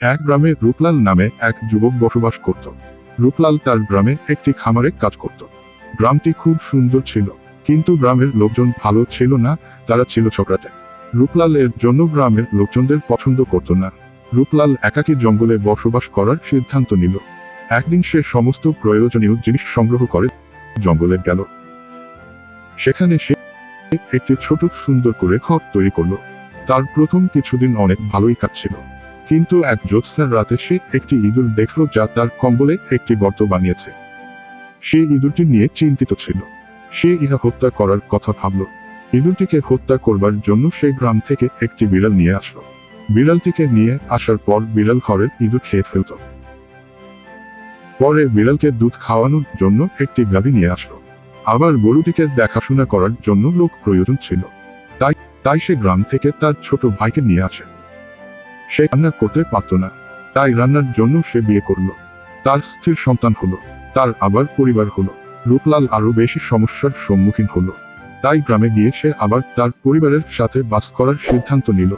এক গ্রামে রূপলাল নামে এক যুবক বসবাস করত। রূপলাল তার গ্রামে একটি খামারে কাজ করত। গ্রামটি খুব সুন্দর ছিল, কিন্তু গ্রামের লোকজন ভালো ছিল না, তারা ছিল ঝগড়াটে। রূপলাল এর জন্য গ্রামের লোকজনদের পছন্দ করত না। রূপলাল একাকী জঙ্গলে বসবাস করার সিদ্ধান্ত নিল। একদিন সে সমস্ত প্রয়োজনীয় জিনিস সংগ্রহ করে জঙ্গলে গেল। সেখানে সে একটি ছোট সুন্দর করে ঘর তৈরি করলো। তার প্রথম কিছুদিন অনেক ভালোই কাটছিল, কিন্তু এক জ্যোৎস্নার রাতে সে একটি ইঁদুর দেখল যা তার কম্বলে একটি গর্ত বানিয়েছে। সে ইঁদুরটি নিয়ে চিন্তিত ছিল। সে ইহা হত্যা করার কথা ভাবল। ইঁদুরটিকে হত্যা করবার জন্য সে গ্রাম থেকে একটি বিড়াল নিয়ে আসলো। বিড়ালটিকে নিয়ে আসার পর বিড়াল ঘরের ইঁদুর খেয়ে ফেলত। পরে বিড়ালকে দুধ খাওয়ানোর জন্য একটি গাভী নিয়ে আসলো। আবার গরুটিকে দেখাশোনা করার জন্য লোক প্রয়োজন ছিল। তাই সে গ্রাম থেকে তার ছোট ভাইকে নিয়ে আসে। সে রান্না করতে পারত না, তাই রান্নার জন্য সে বিয়ে করলো। তার স্ত্রীর সন্তান হলো, তার আবার পরিবার হলো। রূপলাল আরো বেশি সমস্যার সম্মুখীন হলো, তাই গ্রামে গিয়ে সে আবার তার পরিবারের সাথে বাস করার সিদ্ধান্ত নিল।